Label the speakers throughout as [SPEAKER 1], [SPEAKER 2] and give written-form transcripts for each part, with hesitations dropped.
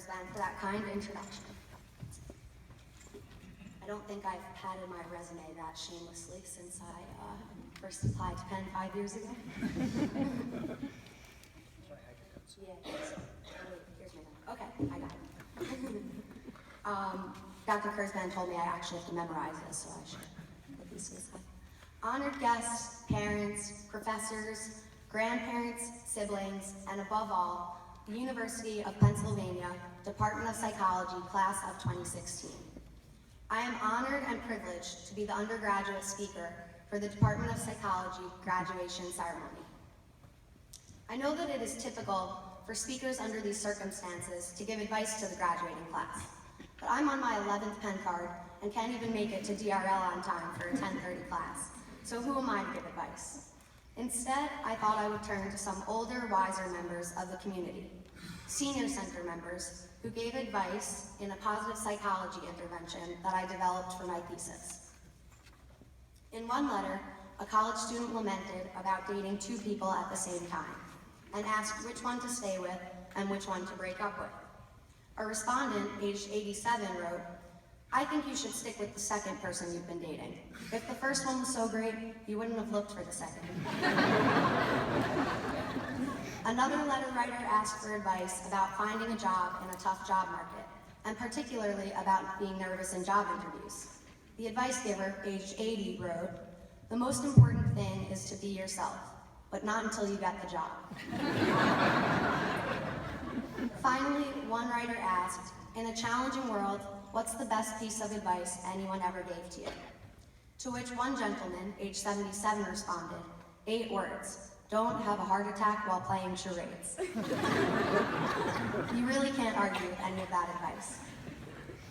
[SPEAKER 1] Kurzban, for that kind introduction. I don't think I've padded my resume that shamelessly since I first applied to Penn 5 years ago. Yeah, so, oh, wait, here's my note. Okay, I got it. Dr. Kurzban told me I actually have to memorize this, so I should put these to the side. Honored guests, parents, professors, grandparents, siblings, and above all, the University of Pennsylvania Department of Psychology Class of 2016. I am honored and privileged to be the undergraduate speaker for the Department of Psychology graduation ceremony. I know that it is typical for speakers under these circumstances to give advice to the graduating class, but I'm on my 11th Penn card and can't even make it to DRL on time for a 10:30 class, so who am I to give advice? Instead, I thought I would turn to some older, wiser members of the community, senior center members who gave advice in a positive psychology intervention that I developed for my thesis. In one letter, a college student lamented about dating two people at the same time and asked which one to stay with and which one to break up with. A respondent, aged 87, wrote, "I think you should stick with the second person you've been dating. If the first one was so great, you wouldn't have looked for the second." Another letter writer asked for advice about finding a job in a tough job market, and particularly about being nervous in job interviews. The advice giver, aged 80, wrote, "The most important thing is to be yourself, but not until you get the job." Finally, one writer asked, "In a challenging world, what's the best piece of advice anyone ever gave to you?" To which one gentleman, age 77, responded, 8 words, "Don't have a heart attack while playing charades." You really can't argue with any of that advice.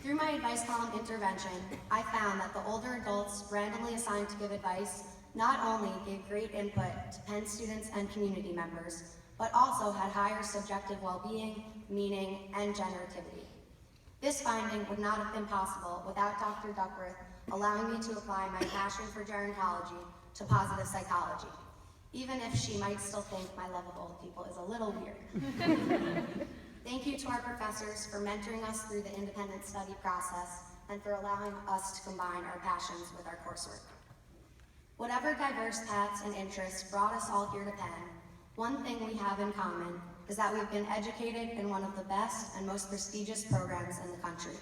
[SPEAKER 1] Through my advice column intervention, I found that the older adults randomly assigned to give advice not only gave great input to Penn students and community members, but also had higher subjective well-being, meaning, and generativity. This finding would not have been possible without Dr. Duckworth allowing me to apply my passion for gerontology to positive psychology, even if she might still think my love of old people is a little weird. Thank you to our professors for mentoring us through the independent study process and for allowing us to combine our passions with our coursework. Whatever diverse paths and interests brought us all here to Penn, one thing we have in common is that we've been educated in one of the best and most prestigious programs in the country.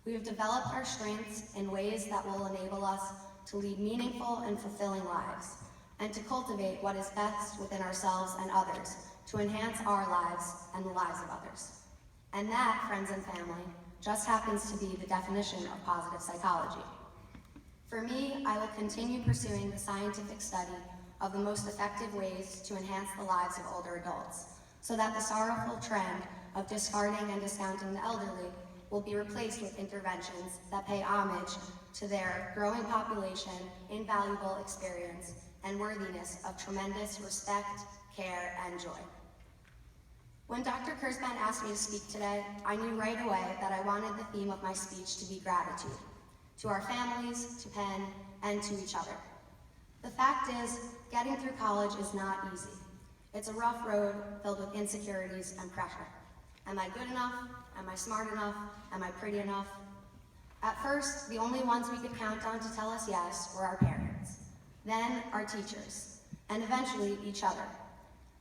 [SPEAKER 1] We have developed our strengths in ways that will enable us to lead meaningful and fulfilling lives, and to cultivate what is best within ourselves and others to enhance our lives and the lives of others. And that, friends and family, just happens to be the definition of positive psychology. For me, I will continue pursuing the scientific study of the most effective ways to enhance the lives of older adults, so that the sorrowful trend of discarding and discounting the elderly will be replaced with interventions that pay homage to their growing population, invaluable experience, and worthiness of tremendous respect, care, and joy. When Dr. Kurzban asked me to speak today, I knew right away that I wanted the theme of my speech to be gratitude, to our families, to Penn, and to each other. The fact is, getting through college is not easy. It's a rough road filled with insecurities and pressure. Am I good enough? Am I smart enough? Am I pretty enough? At first, the only ones we could count on to tell us yes were our parents, then our teachers, and eventually each other.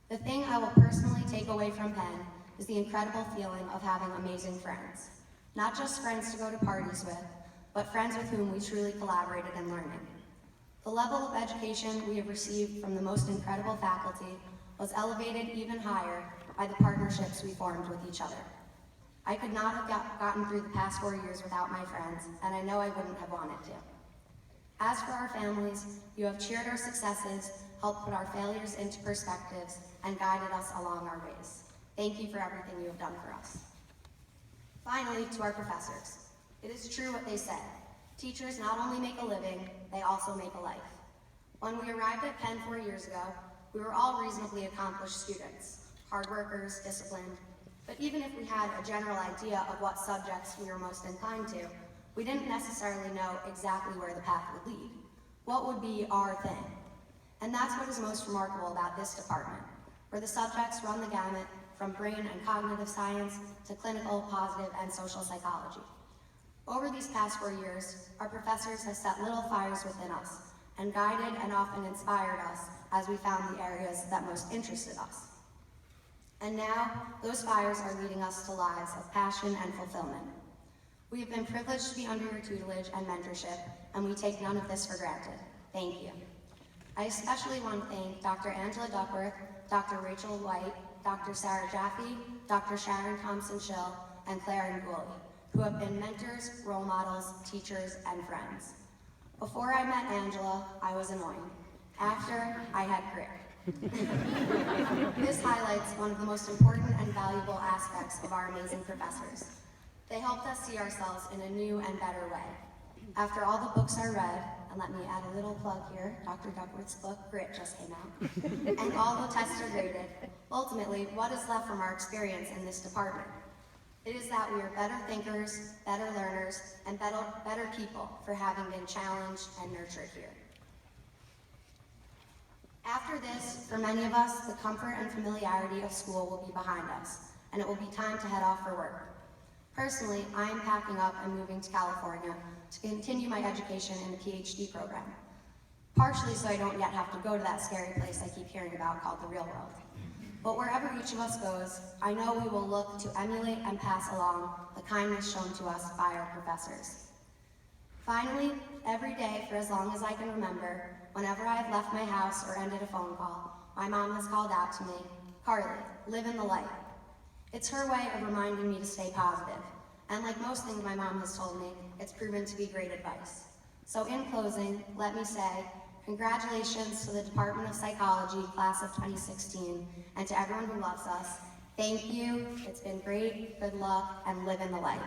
[SPEAKER 1] The thing I will personally take away from Penn is the incredible feeling of having amazing friends. Not just friends to go to parties with, but friends with whom we truly collaborated in learning. The level of education we have received from the most incredible faculty was elevated even higher by the partnerships we formed with each other. I could not have gotten through the past 4 years without my friends, and I know I wouldn't have wanted to. As for our families, you have cheered our successes, helped put our failures into perspectives, and guided us along our ways. Thank you for everything you have done for us. Finally, to our professors. It is true what they said. Teachers not only make a living, they also make a life. When we arrived at Penn 4 years ago, we were all reasonably accomplished students, hard workers, disciplined, but even if we had a general idea of what subjects we were most inclined to, we didn't necessarily know exactly where the path would lead. What would be our thing? And that's what is most remarkable about this department. where the subjects run the gamut from brain and cognitive science to clinical, positive, and social psychology. Over these past 4 years, our professors have set little fires within us and guided and often inspired us as we found the areas that most interested us. And now, those fires are leading us to lives of passion and fulfillment. We have been privileged to be under your tutelage and mentorship, and we take none of this for granted. Thank you. I especially want to thank Dr. Angela Duckworth, Dr. Rachel White, Dr. Sarah Jaffe, Dr. Sharon Thompson-Schill, and Claire Nguli, who have been mentors, role models, teachers, and friends. Before I met Angela, I was annoying. After, I had grit. This highlights one of the most important and valuable aspects of our amazing professors. They helped us see ourselves in a new and better way. After all the books are read, and let me add a little plug here, Dr. Duckworth's book, Grit, just came out, and all the tests are graded, ultimately, what is left from our experience in this department? It is that we are better thinkers, better learners, and better people for having been challenged and nurtured here. After this, for many of us, the comfort and familiarity of school will be behind us, and it will be time to head off for work. Personally, I am packing up and moving to California to continue my education in a PhD program, partially so I don't yet have to go to that scary place I keep hearing about called the real world. But wherever each of us goes, I know we will look to emulate and pass along the kindness shown to us by our professors. Finally, every day for as long as I can remember, whenever I have left my house or ended a phone call, my mom has called out to me, "Carly, live in the light." It's her way of reminding me to stay positive, and like most things my mom has told me, it's proven to be great advice. So in closing, let me say, congratulations to the Department of Psychology, class of 2016, and to everyone who loves us. Thank you, it's been great, good luck, and live in the light.